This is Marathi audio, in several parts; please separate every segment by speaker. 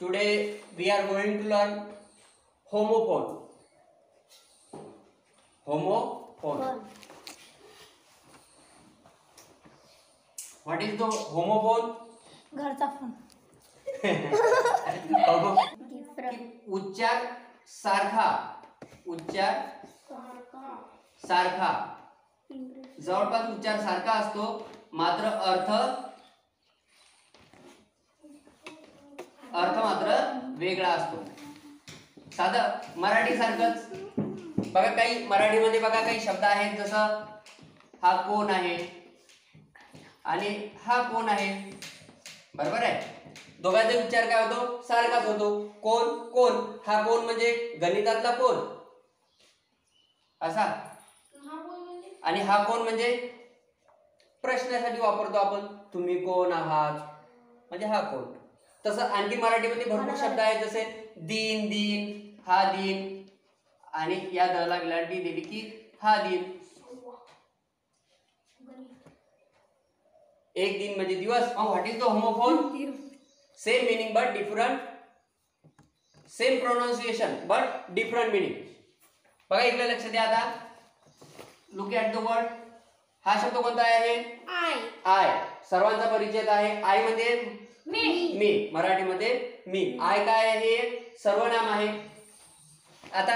Speaker 1: Today we are going to learn homophone. Homophone. What is the homophone?
Speaker 2: घरचा फोन.
Speaker 1: उच्चार सारखा, उच्चार सारखा, जवळपास उच्चार सारखा असतो, मात्र अर्थ मात्र वेगळा असतो. साधं मराठी सारखंच बघा. काही मराठीमध्ये बघा काही शब्द आहेत, जसं हा कोण आहे आणि हा कोण आहे, बरोबर आहे. दोघांचा उच्चार काय होतो? सारखाच होतो. कोण कोण, हा कोण म्हणजे गणितातला कोण असा, आणि हा कोण म्हणजे प्रश्नासाठी वापरतो आपण, तुम्ही कोण आहात म्हणजे हा कोण. तसं आणखी मराठीमध्ये भरपूर शब्द आहेत, जसे दिन, दिन, हा दिन, आणि या दला गलांटी दिली की हा दिन. एक दिन म्हणजे दिवस. What is the homophone? Same meaning but different, same pronunciation but different meaning. बघा इकडे लक्ष द्या. आता लुक ॲट द वर्ड. हा शब्द कोणता आहे? आय. सर्वांचा परिचय आहे. आय म्हणजे मी, मराठीमध्ये मी. आय काय आहे? सर्वनाम आहे. आता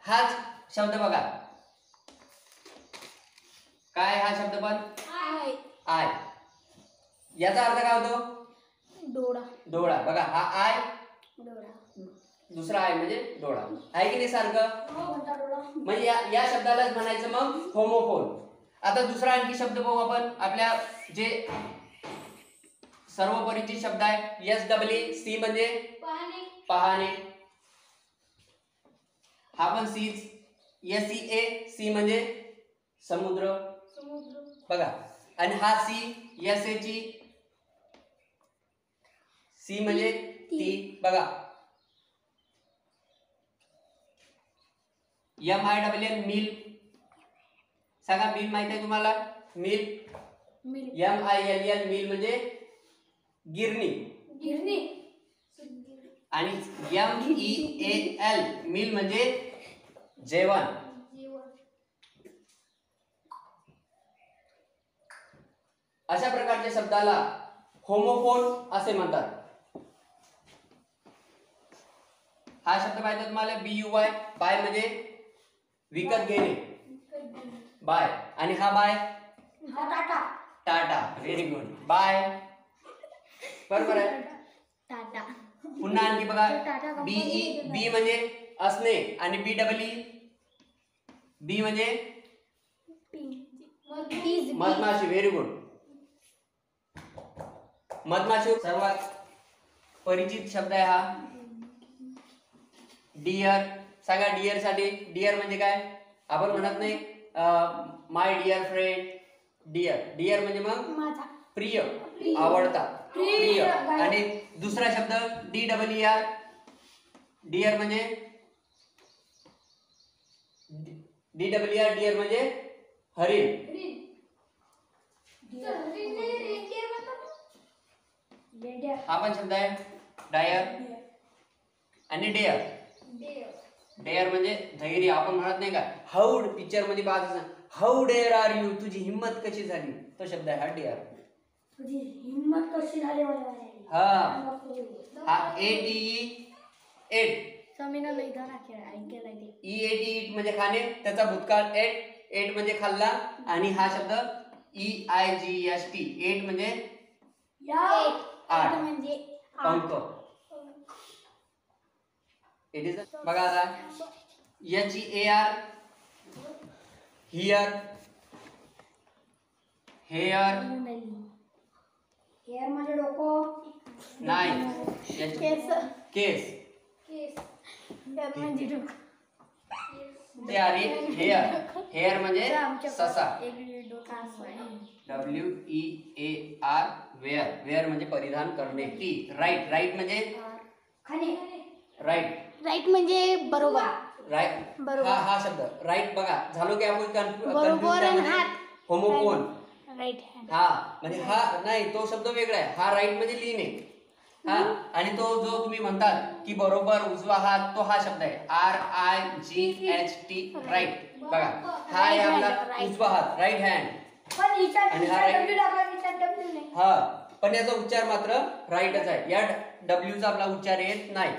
Speaker 1: हाच शब्द बघा, काय हा शब्द पण आय. याचा अर्थ काय होतो?
Speaker 2: डोळा.
Speaker 1: डोळा. बघा हा आय, दुसरा आय म्हणजे डोळा. आहे की नाही सारखं? म्हणजे या शब्दालाच म्हणायचं मग होमोफोन. आता दुसरा आणखी शब्द पाहू आपण. आपल्या जे सर्व परिचित शब्द आहे, SEE म्हणजे पाहणे. हा पण सीच. SEA म्हणजे समुद्र. बघा. आणि हा SEA सी म्हणजे ती. बघा MILL मिल. सांगा मिल माहिती आहे तुम्हाला? मिल. MILL मिल म्हणजे गिरणी. आणि MEAL मिल म्हणजे जेवण. अशा प्रकारच्या शब्दाला होमोफोन असे म्हणतात. हा शब्द माहिती आहे तुम्हाला? BUY. बाय म्हणजे विकत घेणे, बाय. आणि हा bye tata. Very good. Bye, बरोबर आहे.
Speaker 2: टाटा.
Speaker 1: पुन्हा आणखी बघा, बी म्हणजे असणे, आणि BEE बी म्हणजे मधमाशी. Very good. मधमाशी सर्वात परिचित शब्द आहे हा. डिअर. सांगा डिअर साठी. डिअर म्हणजे काय? आपण म्हणत नाही माय डिअर फ्रेंड. डिअर म्हणजे मग प्रिय, आवडता, प्रिय. आणि दुसरा शब्द DEER. डिअर म्हणजे डिअर म्हणजे हरिण. हा पण शब्द आहे. डायर आणि डेअर. डेअर म्हणजे धैर्य. आपण म्हणत नाही का हाऊ, पिक्चर मध्ये पाहत, हाऊ डेअर आर यू, तुझी हिम्मत कशी झाली, तो शब्द आहे हा डेअर.
Speaker 2: तुझी हिम्मत कशी झाली
Speaker 1: हा. हा EAT.
Speaker 2: समीना नाही गाणं ऐकलेलं आहे ते.
Speaker 1: EAT म्हणजे खाणे, त्याचा भूतकाळ एट म्हणजे खाल्ला. आणि हा शब्द EIGST. एट म्हणजे 8
Speaker 2: म्हणजे
Speaker 1: अंक. It is. बघा आता HEAR. Here, hair.
Speaker 2: हेअर म्हणजे डोकं.
Speaker 1: नाही, केस.
Speaker 2: म्हणजे डोकं.
Speaker 1: ते आहे हेअर. हेअर म्हणजे ससा. WEAR. वेअर म्हणजे परिधान करणे. टी. राईट म्हणजे
Speaker 2: राईट म्हणजे बरोबर.
Speaker 1: राईट.
Speaker 2: बरोबर.
Speaker 1: हा शब्द राईट. बघा झालो की आपण
Speaker 2: बरोबर.
Speaker 1: होमोफोन.
Speaker 2: राईट.
Speaker 1: हा म्हणजे हा नाही, तो शब्द वेगळा आहे. हा राईट म्हणजे लिहिणे. हा, आणि तो जो तुम्ही म्हणतात की बरोबर उजवा हात, तो हा शब्द आहे RIGHT, राईट. बघा हा आहे आपला उजवा हात, राईट हँड. आणि हा right. हा, पण याचा उच्चार मात्र राईटच आहे. या W चा आपला उच्चार येत नाही.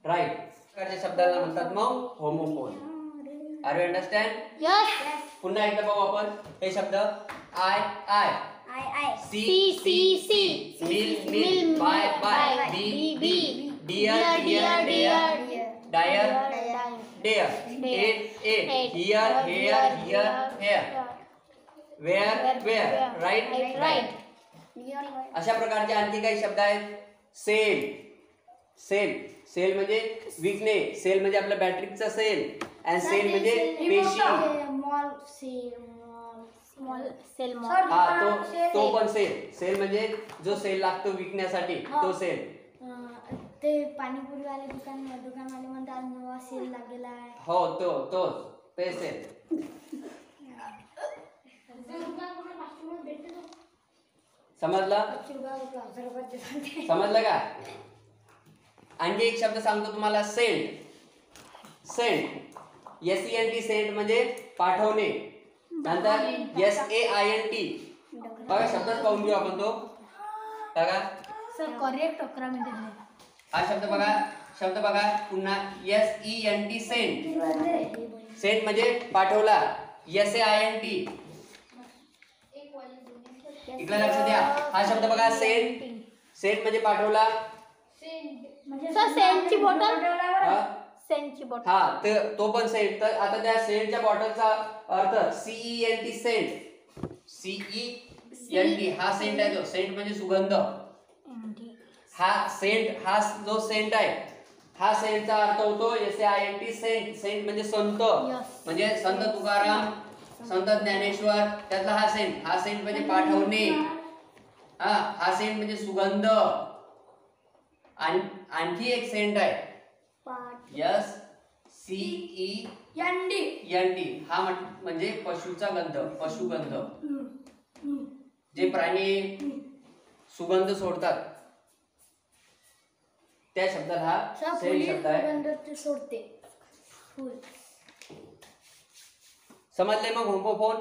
Speaker 1: राईट प्रकारच्या शब्दाला म्हणतात मग homophone. Are you understand?
Speaker 2: Yes.
Speaker 1: पुन्हा एकदा पाहू आपण हे शब्द. Eye I, see sea see, mill mill, buy bye, be bee, dear deer dear, dire dare, eight ate, here hair here hair, wear where, right write. अशा प्रकारचे आणखी काही शब्द आहेत. सेल सेल, सेल म्हणजे विकणे, सेल म्हणजे आपल्या बॅटरीचा सेल, अँड सेल म्हणजे पेशी. हा, तो पण सेल. सेल म्हणजे जो सेल लागतो विकण्यासाठी, तो सेल.
Speaker 2: ते पाणीपुरी वाले दुकानवाले म्हणतात नवा सेल लागलेला आहे.
Speaker 1: हो, तोच ते सेल. समजलं? समजलं का? आणखी एक शब्द सांगतो तुम्हाला. सेंट. सेंट, SENT, सेंट म्हणजे पाठवणे. नंतर SAINT. बघा शब्दच पाहून घेऊ आपण तो. बघा
Speaker 2: सर करेक्ट 11 मिनिट झाले.
Speaker 1: हा शब्द बघा पुन्हा. SENT, Saint. सेंट म्हणजे पाठवला. SAINT. इकडे लक्ष द्या. हा शब्द बघा सेंट. सेंट म्हणजे पाठवला.
Speaker 2: सर सेंटची बॉटल.
Speaker 1: हा,
Speaker 2: सेंटची बॉटल.
Speaker 1: हा, तो पण सेंट. तर आता त्या सेंटच्या बॉटलचा अर्थ CENT, सेंट. CENT हा सेंट आहे. जो सेंट म्हणजे सुगंध. हा सेंट, हा जो सेंट आहे, हा सेंटचा अर्थ होतो SAINT, सेंट. सेंट म्हणजे संत. म्हणजे संत तुकाराम, संत ज्ञानेश्वर, त्यातला हा सेंट. हा सेंट म्हणजे पाठवणे. हा सेंट म्हणजे सुगंध. आणखी एक सेंट आहे SCENT. हा म्हणजे पशुचा गंध, पशुगंध. जे प्राणी सुगंध सोडतात त्या शब्दाला हा सेंट शब्द आहे.
Speaker 2: सोडते फुल.
Speaker 1: समजले मग होमोफोन?